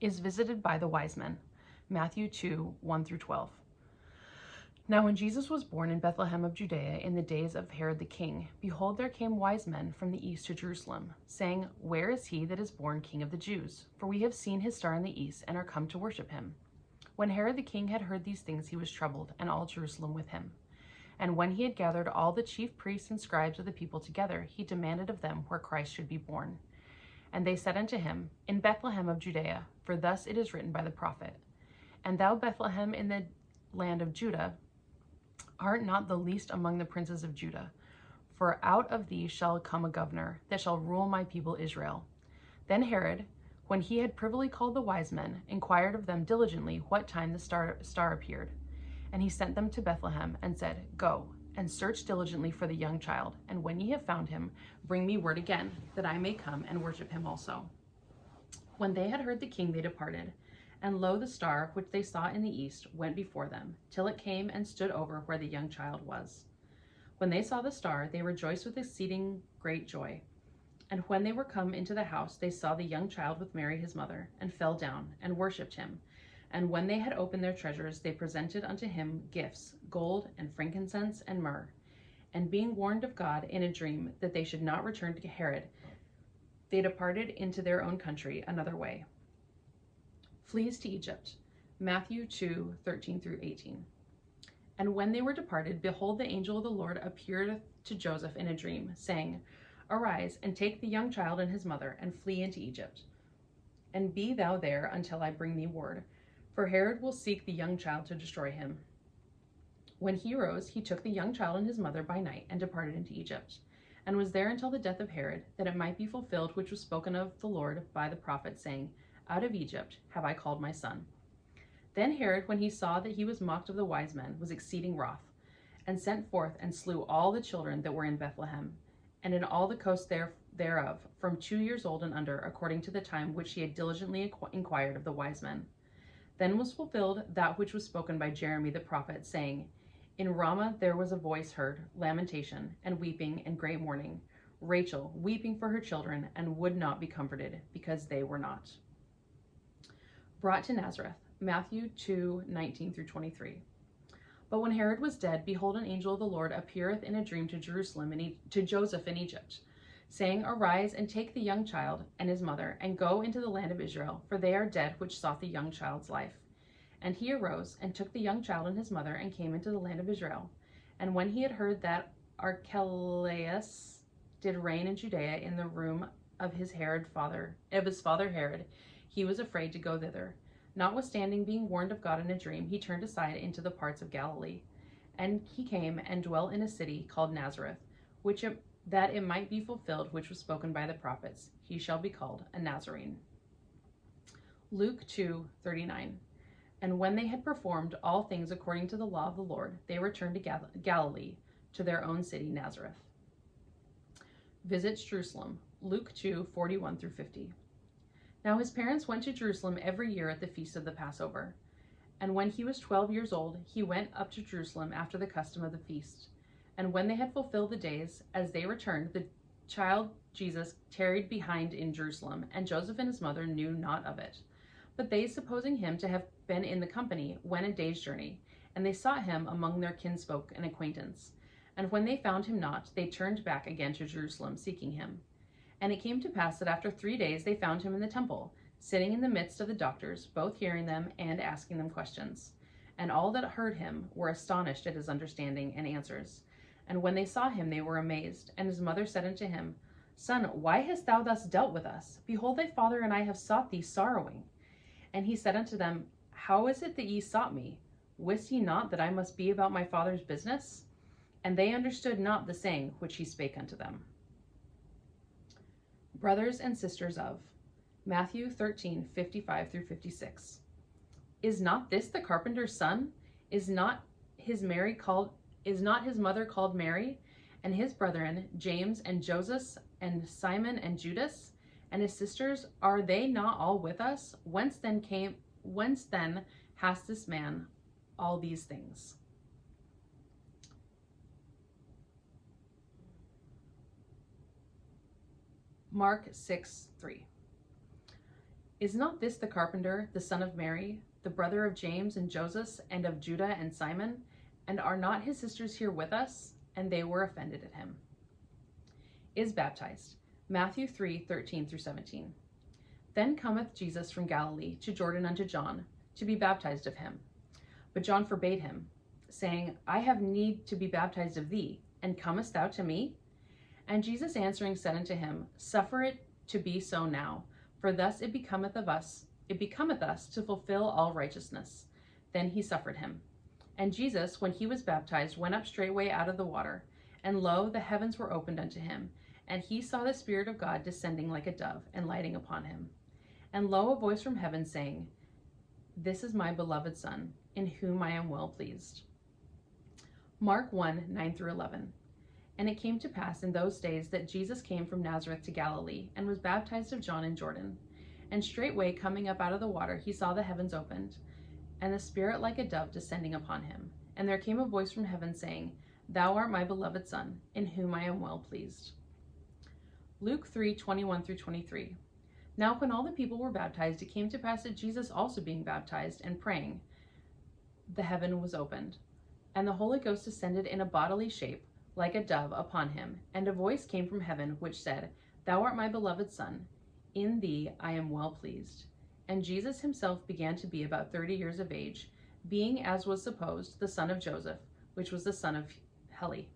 is visited by the wise men. Matthew 2, 1 through 12. Now when Jesus was born in Bethlehem of Judea in the days of Herod the king, behold, there came wise men from the east to Jerusalem, saying, Where is he that is born King of the Jews? For we have seen his star in the east, and are come to worship him. When Herod the king had heard these things, he was troubled, and all Jerusalem with him. And when he had gathered all the chief priests and scribes of the people together, he demanded of them where Christ should be born. And they said unto him, In Bethlehem of Judea, for thus it is written by the prophet, And thou, Bethlehem, in the land of Judah, art not the least among the princes of Judah, for out of thee shall come a governor, that shall rule my people Israel. Then Herod, when he had privily called the wise men, inquired of them diligently what time the star appeared. And he sent them to Bethlehem, and said, Go, and search diligently for the young child, and when ye have found him, bring me word again, that I may come and worship him also. When they had heard the king, they departed. And lo, the star, which they saw in the east, went before them, till it came and stood over where the young child was. When they saw the star, they rejoiced with exceeding great joy. And when they were come into the house, they saw the young child with Mary his mother, and fell down, and worshipped him. And when they had opened their treasures, they presented unto him gifts, gold, and frankincense, and myrrh. And being warned of God in a dream that they should not return to Herod, they departed into their own country another way. Flees to Egypt. Matthew 2, 13 through 18. And when they were departed, behold, the angel of the Lord appeared to Joseph in a dream, saying, Arise, and take the young child and his mother, and flee into Egypt. And be thou there until I bring thee word, for Herod will seek the young child to destroy him. When he arose, he took the young child and his mother by night, and departed into Egypt, and was there until the death of Herod, that it might be fulfilled which was spoken of the Lord by the prophet, saying, Out of Egypt have I called my son. Then Herod, when he saw that he was mocked of the wise men, was exceeding wroth, and sent forth and slew all the children that were in Bethlehem, and in all the coast thereof, from 2 years old and under, according to the time which he had diligently inquired of the wise men. Then was fulfilled that which was spoken by Jeremy the prophet, saying, In Ramah there was a voice heard, lamentation, and weeping, and great mourning, Rachel weeping for her children, and would not be comforted, because they were not. Brought to Nazareth. Matthew 2, 19 through 23. But when Herod was dead, behold, an angel of the Lord appeareth in a dream to Jerusalem and to Joseph in Egypt, saying, Arise, and take the young child and his mother, and go into the land of Israel, for they are dead which sought the young child's life. And he arose, and took the young child and his mother, and came into the land of Israel. And when he had heard that Archelaus did reign in Judea in the room of his father Herod, he was afraid to go thither. Notwithstanding, being warned of God in a dream, he turned aside into the parts of Galilee. And he came and dwelt in a city called Nazareth, that it might be fulfilled which was spoken by the prophets, he shall be called a Nazarene. Luke 2:39. And when they had performed all things according to the law of the Lord, they returned to Galilee, to their own city Nazareth. Visits Jerusalem. Luke 2:41 through 50. Now his parents went to Jerusalem every year at the feast of the Passover. And when he was 12 years old, he went up to Jerusalem after the custom of the feast. And when they had fulfilled the days, as they returned, the child Jesus tarried behind in Jerusalem, and Joseph and his mother knew not of it. But they, supposing him to have been in the company, went a day's journey, and they sought him among their kinsfolk and acquaintance. And when they found him not, they turned back again to Jerusalem, seeking him. And it came to pass that after 3 days they found him in the temple, sitting in the midst of the doctors, both hearing them and asking them questions. And all that heard him were astonished at his understanding and answers. And when they saw him, they were amazed. And his mother said unto him, Son, why hast thou thus dealt with us? Behold, thy father and I have sought thee sorrowing. And he said unto them, How is it that ye sought me? Wist ye not that I must be about my father's business? And they understood not the saying which he spake unto them. Brothers and sisters of Matthew 13:55 through 56. Is not this the carpenter's son? Is not his mother called Mary, and his brethren James and Joseph and Simon and Judas, and his sisters, are they not all with us? Whence then has this man all these things? Mark 6:3. Is not this the carpenter, the son of Mary, the brother of James and Joseph, and of Judah and Simon? And are not his sisters here with us?" And they were offended at him. Is baptized. Matthew 3:13-17. Then cometh Jesus from Galilee to Jordan unto John, to be baptized of him. But John forbade him, saying, "I have need to be baptized of thee, and comest thou to me?" And Jesus answering said unto him, "Suffer it to be so now, for thus it becometh us to fulfill all righteousness." Then he suffered him. And Jesus, when he was baptized, went up straightway out of the water. And lo, the heavens were opened unto him, and he saw the Spirit of God descending like a dove, and lighting upon him. And lo, a voice from heaven saying, "This is my beloved Son, in whom I am well pleased." Mark 1:9-11. And it came to pass in those days that Jesus came from Nazareth to Galilee, and was baptized of John in Jordan. And straightway coming up out of the water, he saw the heavens opened, and the Spirit like a dove descending upon him. And there came a voice from heaven saying, "Thou art my beloved Son, in whom I am well pleased." Luke 3:21-23. Now when all the people were baptized, it came to pass that Jesus also being baptized and praying, the heaven was opened, and the Holy Ghost descended in a bodily shape, like a dove, upon him. And a voice came from heaven, which said, "Thou art my beloved Son, in thee I am well pleased." And Jesus himself began to be about 30 years of age, being, as was supposed, the son of Joseph, which was the son of Heli.